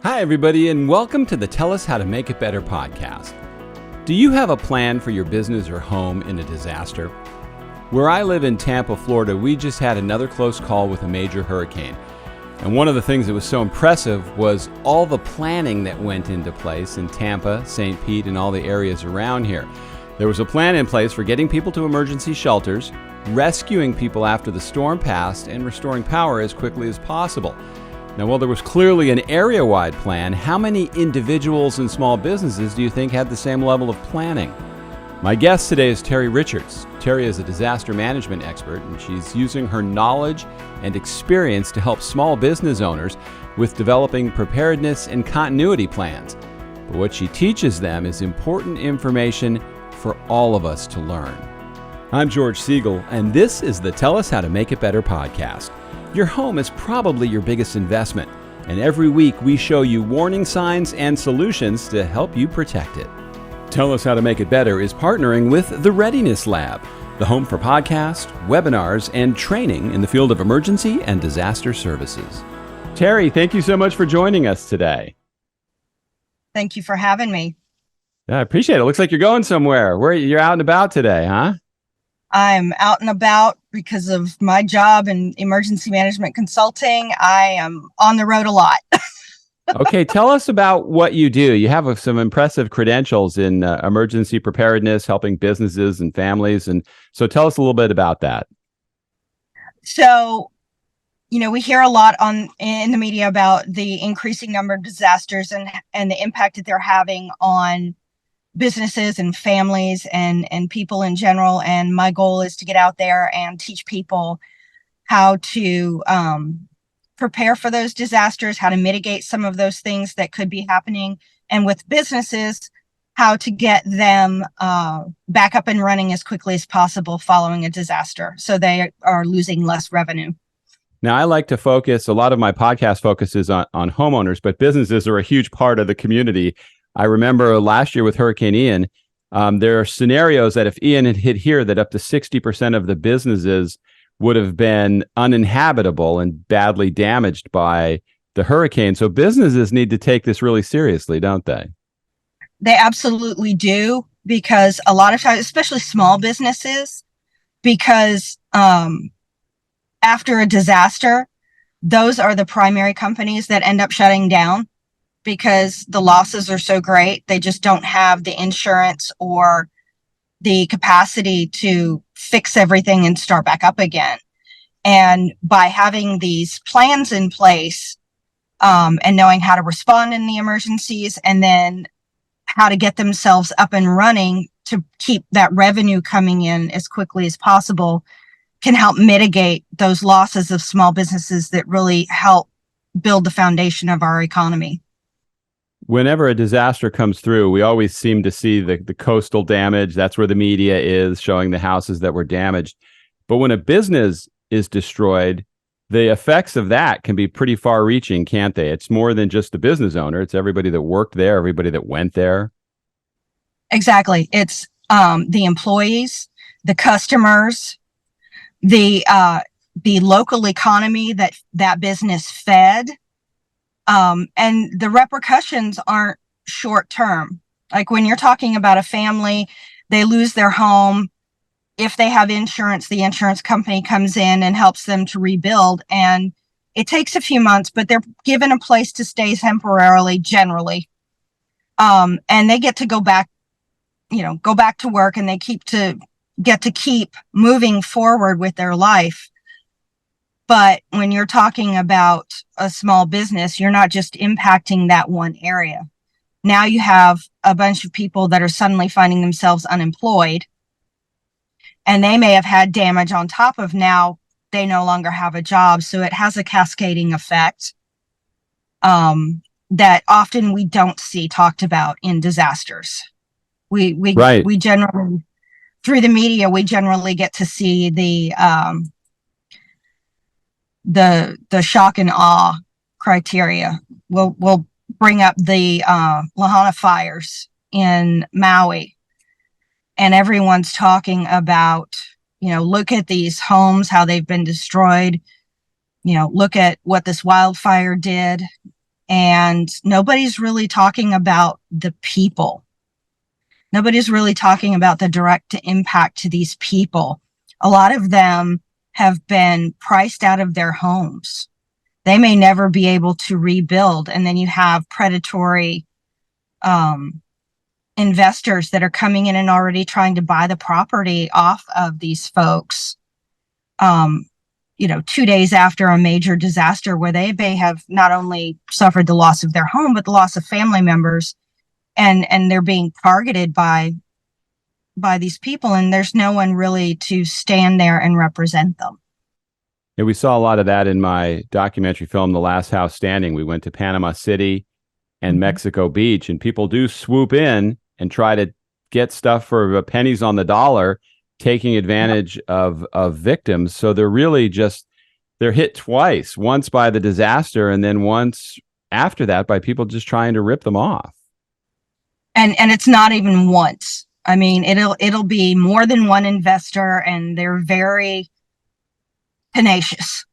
Hi, everybody, and welcome to the Tell Us How to Make It Better podcast. Do you have a plan for your business or home in a disaster? Where I live in Tampa, Florida, we just had another close call with a major hurricane. And one of the things that was so impressive was all the planning that went into place in Tampa, St. Pete, and all the areas around here. There was a plan in place for getting people to emergency shelters, rescuing people after the storm passed, and restoring power as quickly as possible. Now, while there was clearly an area-wide plan, how many individuals and small businesses do you think had the same level of planning? My guest today is Terri Richards. Terri is a disaster management expert, and she's using her knowledge and experience to help small business owners with developing preparedness and continuity plans. But what she teaches them is important information for all of us to learn. I'm George Siegel, and this is the Tell Us How to Make It Better podcast. Your home is probably your biggest investment, and every week we show you warning signs and solutions to help you protect it. Tell Us How to Make It Better is partnering with the Readiness Lab, the home for podcasts, webinars, and training in the field of emergency and disaster services. Terri, thank you so much for joining us today. Thank you for having me. I appreciate it. It looks like you're going somewhere. You're out and about today, huh? I'm out and about because of my job in emergency management consulting. I am on the road a lot. Okay, tell us about what you do. You have some impressive credentials in emergency preparedness, helping businesses and families. And so tell us a little bit about that. So, we hear a lot in the media about the increasing number of disasters and the impact that they're having on businesses and families and people in general. And my goal is to get out there and teach people how to prepare for those disasters, how to mitigate some of those things that could be happening, and with businesses, how to get them back up and running as quickly as possible following a disaster so they are losing less revenue. Now, I like to focus, a lot of my podcast focuses on homeowners, but businesses are a huge part of the community. I remember last year with Hurricane Ian, there are scenarios that if Ian had hit here, that up to 60% of the businesses would have been uninhabitable and badly damaged by the hurricane. So businesses need to take this really seriously, don't they? They absolutely do, because a lot of times, especially small businesses, because after a disaster, those are the primary companies that end up shutting down, because the losses are so great. They just don't have the insurance or the capacity to fix everything and start back up again. And by having these plans in place and knowing how to respond in the emergencies, and then how to get themselves up and running to keep that revenue coming in as quickly as possible, can help mitigate those losses of small businesses that really help build the foundation of our economy. Whenever a disaster comes through, we always seem to see the coastal damage. That's where the media is showing the houses that were damaged. But when a business is destroyed, the effects of that can be pretty far reaching, can't they? It's more than just the business owner. It's everybody that worked there, everybody that went there. Exactly. It's the employees, the customers, the local economy that business fed. And the repercussions aren't short term. Like when you're talking about a family, they lose their home. If they have insurance, the insurance company comes in and helps them to rebuild. And it takes a few months, but they're given a place to stay temporarily, generally. And they get to go back to work, and they get to keep moving forward with their life. But when you're talking about a small business, you're not just impacting that one area. Now you have a bunch of people that are suddenly finding themselves unemployed, and they may have had damage on top of now they no longer have a job. So it has a cascading effect that often we don't see talked about in disasters. We generally, through the media, we generally get to see the shock and awe criteria. We'll bring up the Lahaina fires in Maui, and everyone's talking about, look at these homes, how they've been destroyed. Look at what this wildfire did. And nobody's really talking about the people. Nobody's really talking about the direct impact to these people. A lot of them have been priced out of their homes. They may never be able to rebuild. And then you have predatory investors that are coming in and already trying to buy the property off of these folks, 2 days after a major disaster where they may have not only suffered the loss of their home, but the loss of family members. And they're being targeted by these people, and there's no one really to stand there and represent them. Yeah, we saw a lot of that in my documentary film, The Last House Standing. We went to Panama City and Mexico Beach, and people do swoop in and try to get stuff for pennies on the dollar, taking advantage of victims. So they're really they're hit twice, once by the disaster and then once after that by people just trying to rip them off. And it's not even once. I mean, it'll be more than one investor, and they're very tenacious.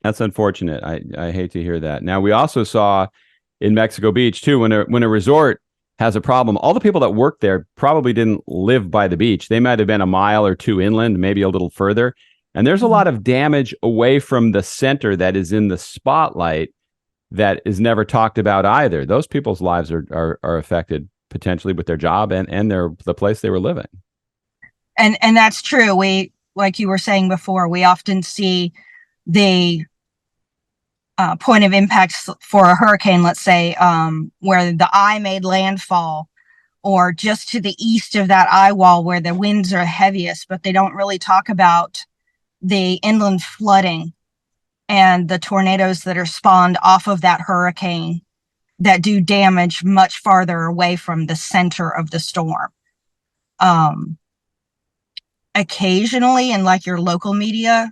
That's unfortunate. I hate to hear that. Now, we also saw in Mexico Beach too, when a resort has a problem, all the people that work there probably didn't live by the beach. They might have been a mile or two inland, maybe a little further. And there's a lot of damage away from the center that is in the spotlight that is never talked about either. Those people's lives are affected potentially with their job and the place they were living. And that's true. We, like you were saying before, we often see the point of impact for a hurricane, let's say, where the eye made landfall, or just to the east of that eye wall where the winds are heaviest, but they don't really talk about the inland flooding and the tornadoes that are spawned off of that hurricane that do damage much farther away from the center of the storm. Occasionally, in like your local media,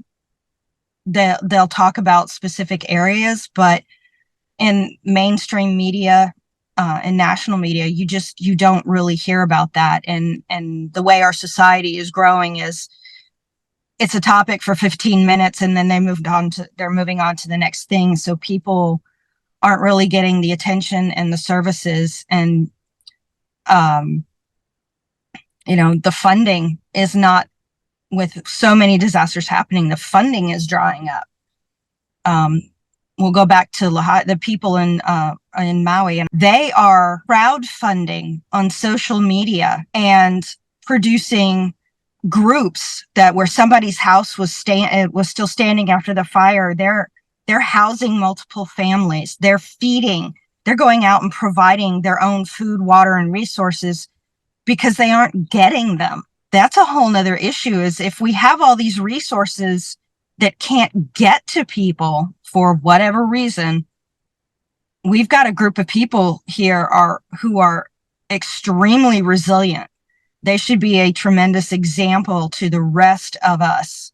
they'll talk about specific areas, but in mainstream media and national media, you don't really hear about that. And the way our society is growing is it's a topic for 15 minutes and then they're moving on to the next thing. So people aren't really getting the attention and the services, and the funding is not, with so many disasters happening, the funding is drying up. We'll go back to the people in Maui, and they are crowdfunding on social media and producing groups that where somebody's house was still standing after the fire. They're housing multiple families. They're going out and providing their own food, water, and resources because they aren't getting them. That's a whole nother issue, is if we have all these resources that can't get to people for whatever reason, we've got a group of people here who are extremely resilient. They should be a tremendous example to the rest of us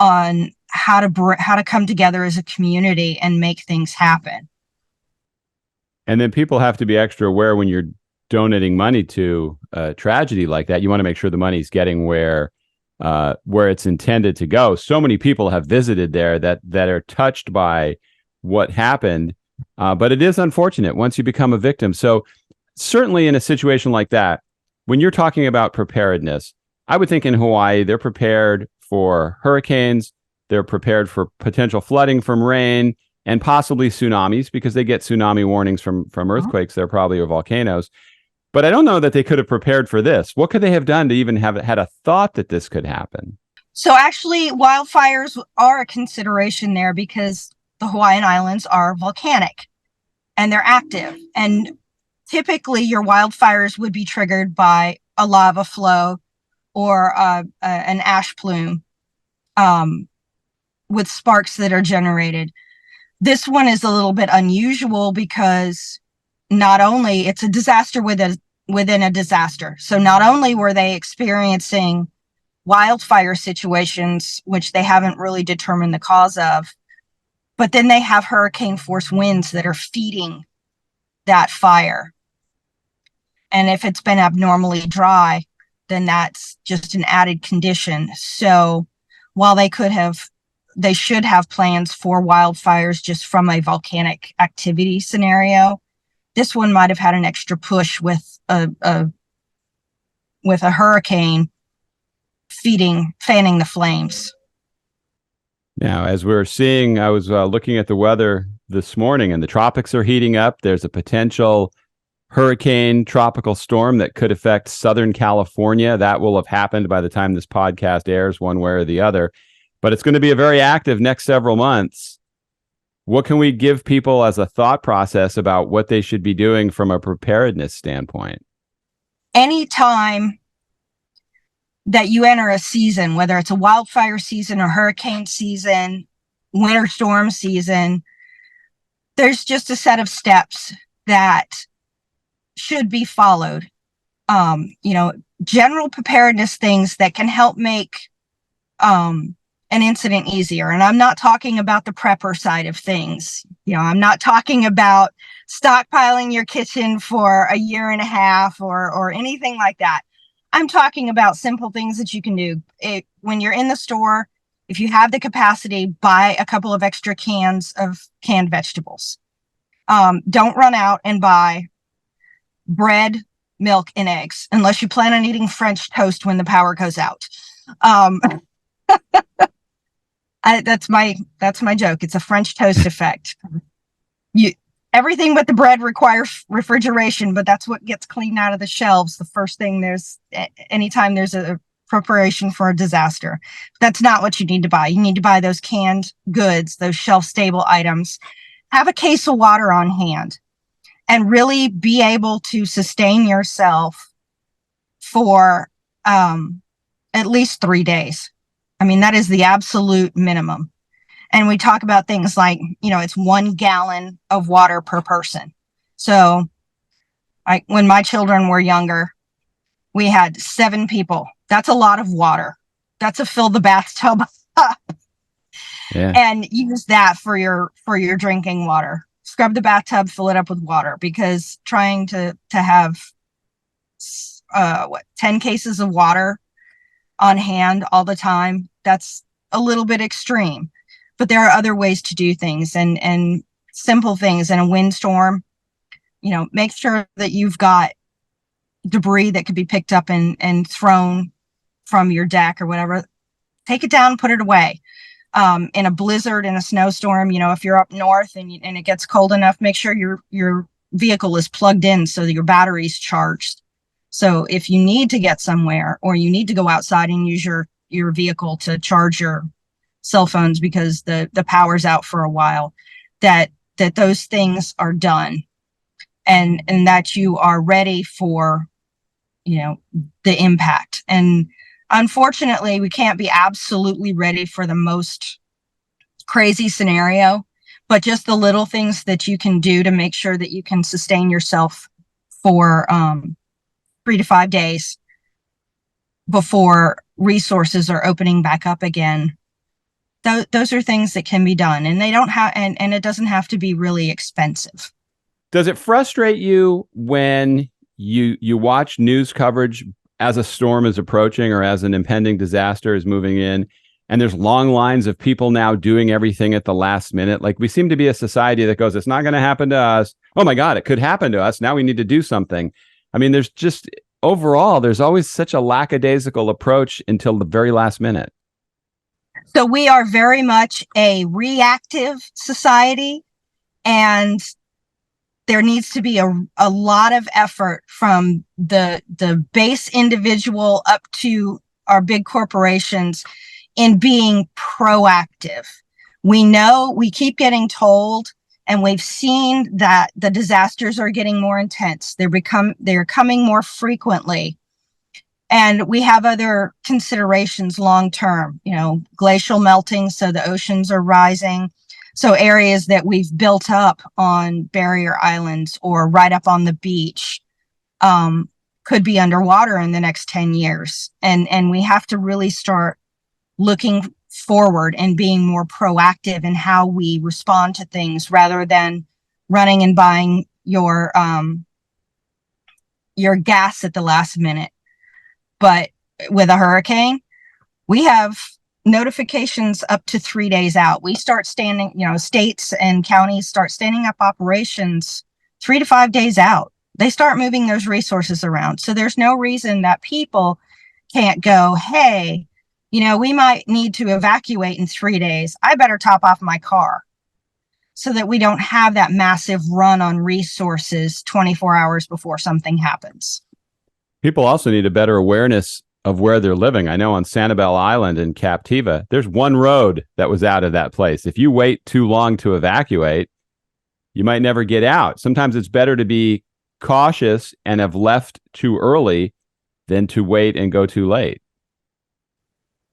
on how to come together as a community and make things happen. And then people have to be extra aware when you're donating money to a tragedy like that. You want to make sure the money's getting where it's intended to go. So many people have visited there that are touched by what happened, but it is unfortunate once you become a victim. So certainly in a situation like that, when you're talking about preparedness, I would think in Hawaii, they're prepared for hurricanes, they're prepared for potential flooding from rain, and possibly tsunamis, because they get tsunami warnings from earthquakes there probably, or volcanoes. But I don't know that they could have prepared for this. What could they have done to even have had a thought that this could happen? So actually, wildfires are a consideration there because the Hawaiian Islands are volcanic and they're active. And typically your wildfires would be triggered by a lava flow or an ash plume with sparks that are generated. This one is a little bit unusual because not only it's a disaster within a disaster. So not only were they experiencing wildfire situations, which they haven't really determined the cause of, but then they have hurricane force winds that are feeding that fire. And if it's been abnormally dry, then that's just an added condition. So while they could have they should have plans for wildfires just from a volcanic activity scenario. This one might have had an extra push with a hurricane fanning the flames. Now, as we're seeing, I was looking at the weather this morning, and the tropics are heating up. There's a potential hurricane tropical storm that could affect Southern California. That will have happened by the time this podcast airs, one way or the other. But it's going to be a very active next several months. What can we give people as a thought process about what they should be doing from a preparedness standpoint? Anytime that you enter a season, whether it's a wildfire season or hurricane season, winter storm season, there's just a set of steps that should be followed. General preparedness things that can help make an incident easier. And I'm not talking about the prepper side of things. I'm not talking about stockpiling your kitchen for a year and a half or anything like that. I'm talking about simple things that you can do. When you're in the store, if you have the capacity, buy a couple of extra cans of canned vegetables. Don't run out and buy bread, milk, and eggs, unless you plan on eating French toast when the power goes out. That's my joke. It's a French toast effect. Everything but the bread requires refrigeration, but that's what gets cleaned out of the shelves. The first thing anytime there's a preparation for a disaster. That's not what you need to buy. You need to buy those canned goods, those shelf stable items. Have a case of water on hand and really be able to sustain yourself for at least 3 days. I mean, that is the absolute minimum. And we talk about things like, it's 1 gallon of water per person. So when my children were younger, we had 7 people. That's a lot of water. That's a fill the bathtub up. Yeah. And use that for your drinking water. Scrub the bathtub, fill it up with water, because trying to have 10 cases of water on hand all the time, that's a little bit extreme. But there are other ways to do things and simple things. In a windstorm, make sure that you've got debris that could be picked up and thrown from your deck or whatever. Take it down, put it away. In a blizzard, in a snowstorm, if you're up north and it gets cold enough, make sure your vehicle is plugged in so that your battery's charged. So if you need to get somewhere or you need to go outside and use your vehicle to charge your cell phones because the power's out for a while, that those things are done and that you are ready for, the impact. And unfortunately, we can't be absolutely ready for the most crazy scenario, but just the little things that you can do to make sure that you can sustain yourself for 3 to 5 days before resources are opening back up again. Those are things that can be done, and they don't have, and it doesn't have to be really expensive. Does it frustrate you when you watch news coverage as a storm is approaching or as an impending disaster is moving in, and there's long lines of people now doing everything at the last minute? Like, we seem to be a society that goes, it's not going to happen to us. Oh my God, it could happen to us. Now we need to do something. I mean, there's always such a lackadaisical approach until the very last minute. So we are very much a reactive society, and there needs to be a lot of effort from the base individual up to our big corporations in being proactive. We keep getting told, and we've seen that the disasters are getting more intense. They're coming more frequently. And we have other considerations long term, glacial melting, so the oceans are rising. So areas that we've built up on barrier islands or right up on the beach could be underwater in the next 10 years. And we have to really start looking forward and being more proactive in how we respond to things, rather than running and buying your gas at the last minute. But with a hurricane, we have notifications up to 3 days out. We start standing, states and counties start standing up operations 3 to 5 days out. They start moving those resources around. So there's no reason that people can't go, hey, we might need to evacuate in 3 days. I better top off my car so that we don't have that massive run on resources 24 hours before something happens. People also need a better awareness of where they're living. I know on Sanibel Island in Captiva, there's one road that was out of that place. If you wait too long to evacuate, you might never get out. Sometimes it's better to be cautious and have left too early than to wait and go too late.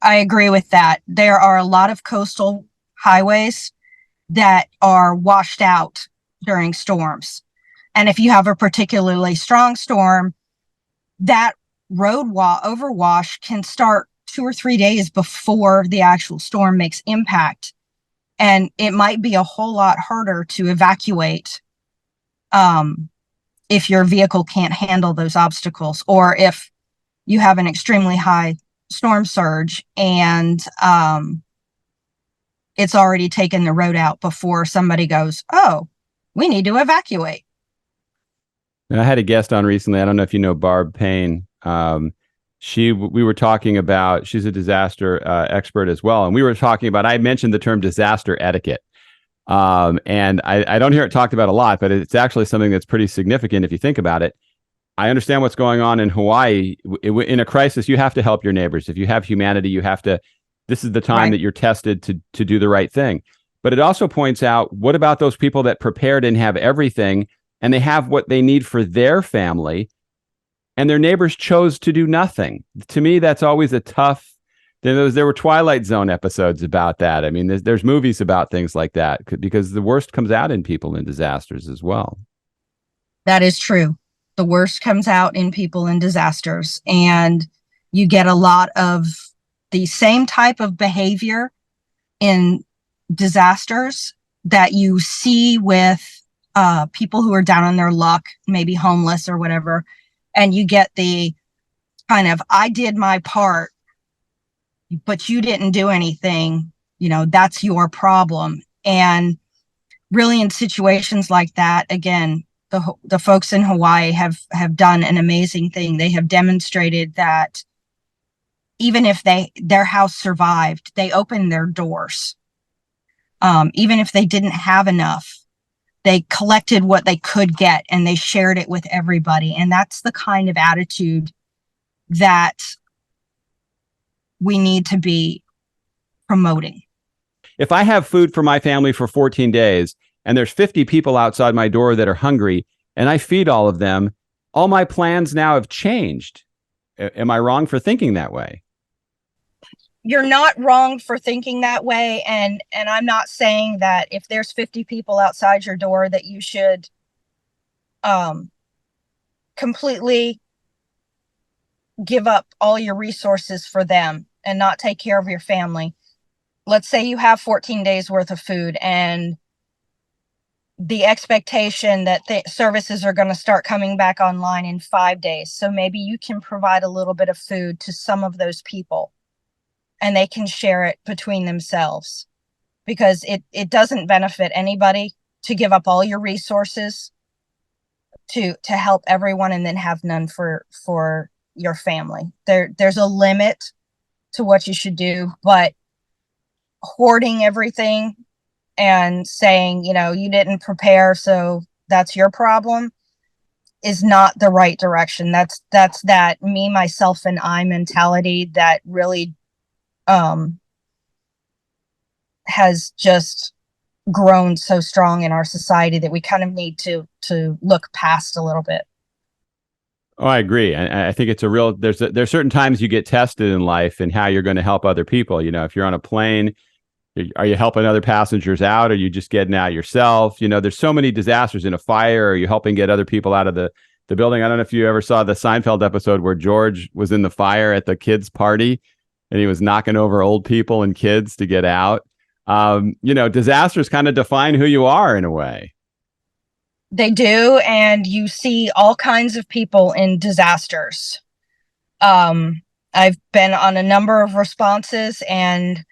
I agree with that. There are a lot of coastal highways that are washed out during storms. And if you have a particularly strong storm, that road overwash can start 2 or 3 days before the actual storm makes impact. And it might be a whole lot harder to evacuate if your vehicle can't handle those obstacles, or if you have an extremely high storm surge and it's already taken the road out before somebody goes, oh, we need to evacuate. And I had a guest on recently. I don't know if you know Barb Payne. We were talking about, she's a disaster expert as well. And we were talking about, I mentioned the term disaster etiquette. And I don't hear it talked about a lot, but it's actually something that's pretty significant if you think about it. I understand what's going on in Hawaii. In a crisis, you have to help your neighbors. If you have humanity, you have to, this is the time that you're tested to do the right thing. But it also points out, what about those people that prepared and have everything, and they have what they need for their family, and their neighbors chose to do nothing? To me, that's always a tough. There were Twilight Zone episodes about that. I mean, there's movies about things like that, because the worst comes out in people in disasters as well. That is true. The worst comes out in people in disasters, and you get a lot of the same type of behavior in disasters that you see with people who are down on their luck, maybe homeless or whatever. And you get the kind of, I did my part, but you didn't do anything. That's your problem. And really, in situations like that, again, the folks in Hawaii have done an amazing thing. They have demonstrated that even if their house survived, they opened their doors. Even if they didn't have enough, they collected what they could get and they shared it with everybody. And that's the kind of attitude that we need to be promoting. If I have food for my family for 14 days and there's 50 people outside my door that are hungry and I feed all of them, all my plans now have changed. Am I wrong for thinking that way? You're not wrong for thinking that way. And I'm not saying that if there's 50 people outside your door that you should completely give up all your resources for them and not take care of your family. Let's say you have 14 days worth of food, and the expectation that the services are going to start coming back online in 5 days. So maybe you can provide a little bit of food to some of those people and they can share it between themselves, because it doesn't benefit anybody to give up all your resources to help everyone and then have none for your family. There's a limit to what you should do, but hoarding everything and saying, you didn't prepare, so that's your problem, is not the right direction. That's that me, myself, and I mentality that really has just grown so strong in our society that we kind of need to look past a little bit. Oh, I agree. I think it's there's certain times you get tested in life and how you're going to help other people. If you're on a plane, are you helping other passengers out? Or are you just getting out yourself? There's so many disasters. In a fire, are you helping get other people out of the building? I don't know if you ever saw the Seinfeld episode where George was in the fire at the kids' party and he was knocking over old people and kids to get out. Disasters kind of define who you are in a way. They do. And you see all kinds of people in disasters. I've been on a number of responses, and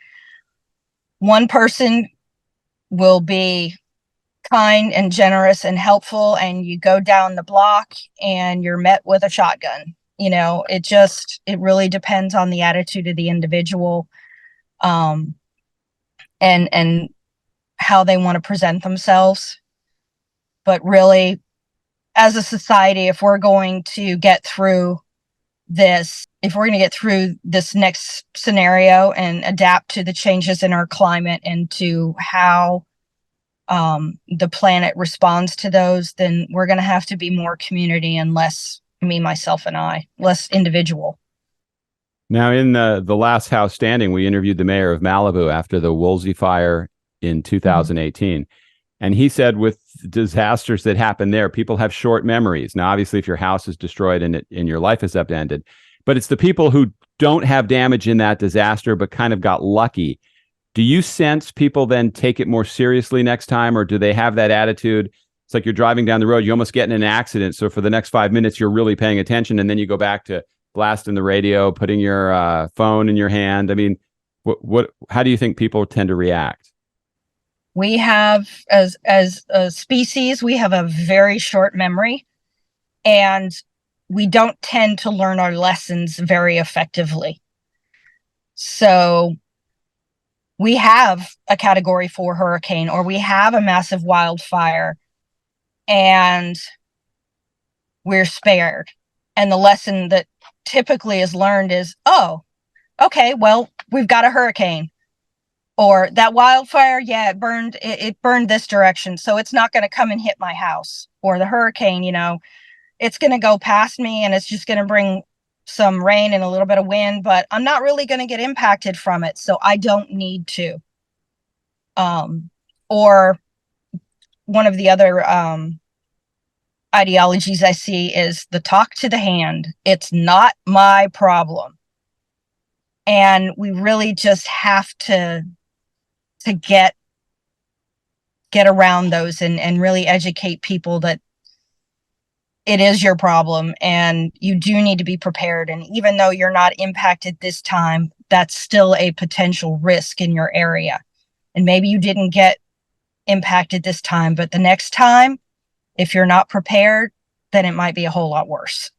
one person will be kind and generous and helpful, and you go down the block and you're met with a shotgun. It really depends on the attitude of the individual, and how they want to present themselves. But really, as a society, if we're going to get through this next scenario and adapt to the changes in our climate and to how the planet responds to those, then we're going to have to be more community and less me, myself, and I, less individual. Now, in the last house standing, we interviewed the mayor of Malibu after the Woolsey fire in 2018. And he said with disasters that happen there, people have short memories. Now, obviously, if your house is destroyed and your life is upended, but it's the people who don't have damage in that disaster but kind of got lucky. Do you sense people then take it more seriously next time, or do they have that attitude? It's like you're driving down the road, you almost get in an accident. So for the next 5 minutes, you're really paying attention, and then you go back to blasting the radio, putting your phone in your hand. I mean, how do you think people tend to react? We have, as a species, we have a very short memory, and we don't tend to learn our lessons very effectively. So we have a Category 4 hurricane, or we have a massive wildfire, and we're spared. And the lesson that typically is learned is, oh, okay, well, we've got a hurricane. Or that wildfire, yeah, it burned this direction, so it's not going to come and hit my house. Or the hurricane, it's going to go past me and it's just going to bring some rain and a little bit of wind, but I'm not really going to get impacted from it, so I don't need to. Or one of the other ideologies I see is the talk to the hand. It's not my problem. And we really just have to get around those and really educate people that it is your problem and you do need to be prepared. And even though you're not impacted this time, that's still a potential risk in your area. And maybe you didn't get impacted this time, but the next time, if you're not prepared, then it might be a whole lot worse.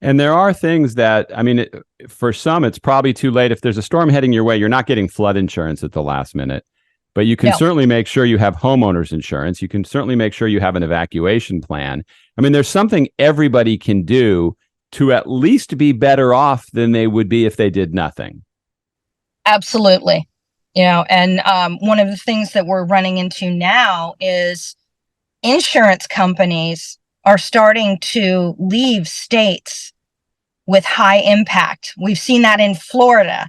And there are things that, I mean, for some, it's probably too late. If there's a storm heading your way, you're not getting flood insurance at the last minute. But you can certainly make sure you have homeowners insurance. You can certainly make sure you have an evacuation plan. I mean, there's something everybody can do to at least be better off than they would be if they did nothing. Absolutely. And one of the things that we're running into now is insurance companies are starting to leave states with high impact. We've seen that in Florida,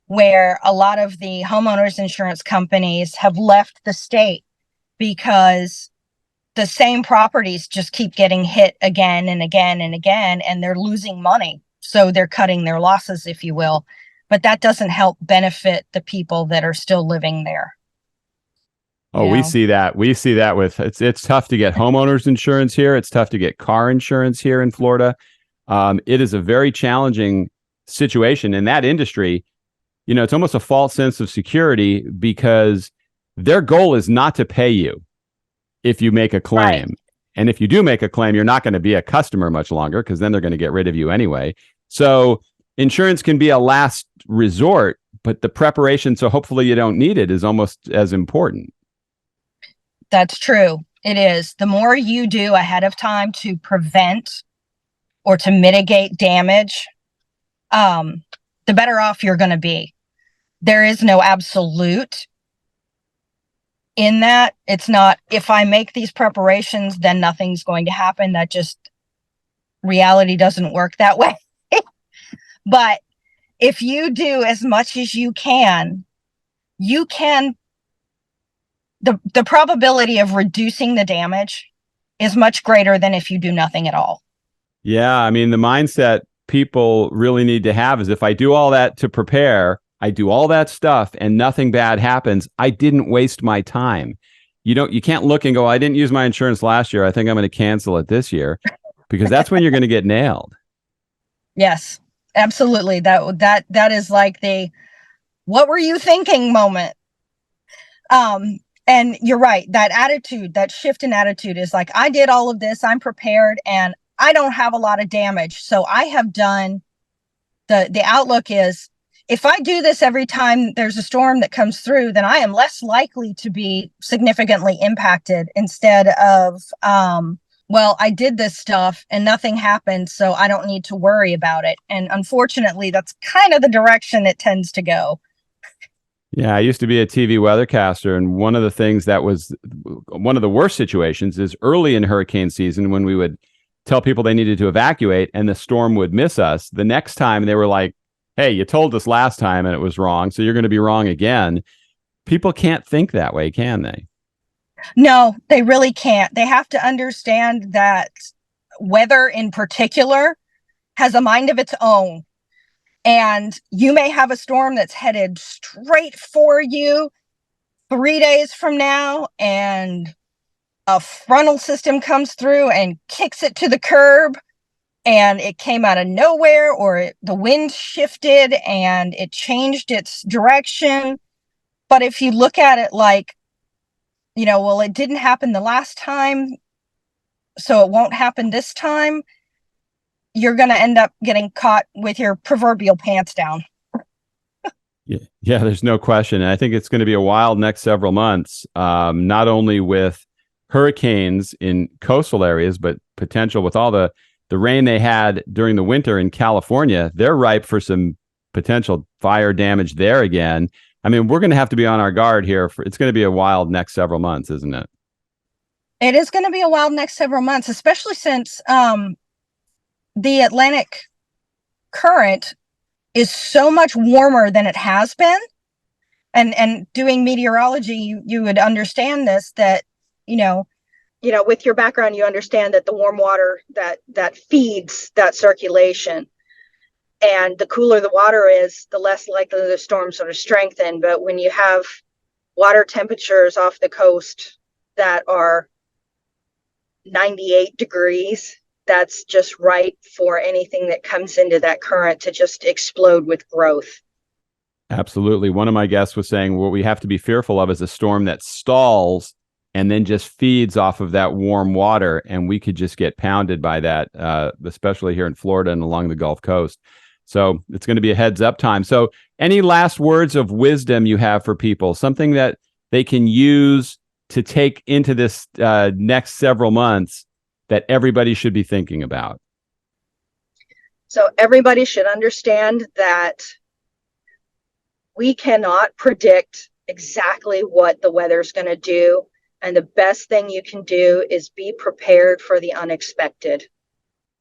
where a lot of the homeowners insurance companies have left the state because the same properties just keep getting hit again and again and again, and they're losing money. So they're cutting their losses, if you will. But that doesn't help benefit the people that are still living there. Oh, we see that. We see that with it's tough to get homeowners insurance here. It's tough to get car insurance here in Florida. It is a very challenging situation in that industry. It's almost a false sense of security because their goal is not to pay you if you make a claim. Right. And if you do make a claim, you're not going to be a customer much longer because then they're going to get rid of you anyway. So insurance can be a last resort, but the preparation, so hopefully you don't need it, is almost as important. That's true. It is. The more you do ahead of time to prevent or to mitigate damage, the better off you're going to be. There is no absolute in that. It's not, if I make these preparations, then nothing's going to happen. That just, reality doesn't work that way. But if you do as much as you can, the probability of reducing the damage is much greater than if you do nothing at all. Yeah, I mean, the mindset people really need to have is if I do all that to prepare, I do all that stuff and nothing bad happens, I didn't waste my time. You can't look and go, I didn't use my insurance last year, I think I'm going to cancel it this year, because that's when you're going to get nailed. Yes, Absolutely. That is like the what were you thinking moment. And you're right, that attitude, that shift in attitude is like, I did all of this, I'm prepared, and I don't have a lot of damage. So I have done the outlook is, if I do this every time there's a storm that comes through, then I am less likely to be significantly impacted, instead of, well, I did this stuff and nothing happened, so I don't need to worry about it. And unfortunately, that's kind of the direction it tends to go. Yeah, I used to be a TV weathercaster, and one of the things that was one of the worst situations is early in hurricane season when we would tell people they needed to evacuate and the storm would miss us. The next time they were like, hey, you told us last time and it was wrong, so you're going to be wrong again. People can't think that way, can they? No, they really can't. They have to understand that weather in particular has a mind of its own. And you may have a storm that's headed straight for you 3 days from now, and a frontal system comes through and kicks it to the curb, and it came out of nowhere, or the wind shifted and it changed its direction. But if you look at it like, well, it didn't happen the last time, so it won't happen this time, you're going to end up getting caught with your proverbial pants down. Yeah, there's no question. And I think it's going to be a wild next several months, not only with hurricanes in coastal areas, but potential with all the rain they had during the winter in California. They're ripe for some potential fire damage there again. I mean, we're going to have to be on our guard here. It's going to be a wild next several months, isn't it? It is going to be a wild next several months, especially since the Atlantic current is so much warmer than it has been. And doing meteorology, you would understand this, that, with your background, you understand that the warm water that feeds that circulation. And the cooler the water is, the less likely the storm sort of strengthen. But when you have water temperatures off the coast that are 98 degrees, that's just right for anything that comes into that current to just explode with growth. Absolutely. One of my guests was saying what we have to be fearful of is a storm that stalls and then just feeds off of that warm water, and we could just get pounded by that, especially here in Florida and along the Gulf Coast. So it's going to be a heads up time. So any last words of wisdom you have for people, something that they can use to take into this next several months that everybody should be thinking about? So everybody should understand that we cannot predict exactly what the weather's going to do. And the best thing you can do is be prepared for the unexpected.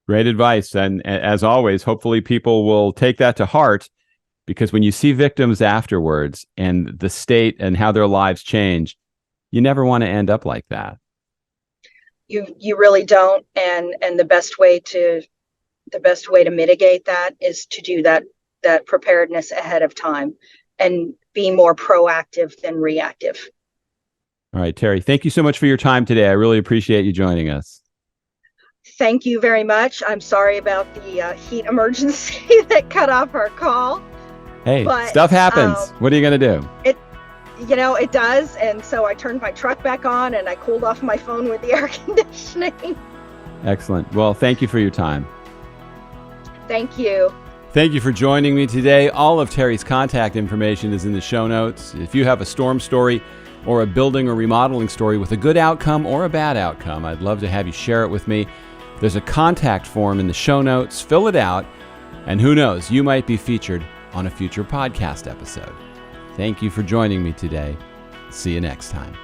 Great advice. And as always, hopefully people will take that to heart, because when you see victims afterwards and the state and how their lives change, you never want to end up like that. You really don't. And the best way to mitigate that is to do that preparedness ahead of time and be more proactive than reactive. All right, Terri, thank you so much for your time today. I really appreciate you joining us. Thank you very much. I'm sorry about the heat emergency that cut off our call. Hey, stuff happens. What are you going to do? It does. And so I turned my truck back on and I cooled off my phone with the air conditioning. Excellent. Well, thank you for your time. Thank you. Thank you for joining me today. All of Terri's contact information is in the show notes. If you have a storm story or a building or remodeling story with a good outcome or a bad outcome, I'd love to have you share it with me. There's a contact form in the show notes. Fill it out, and who knows, you might be featured on a future podcast episode. Thank you for joining me today. See you next time.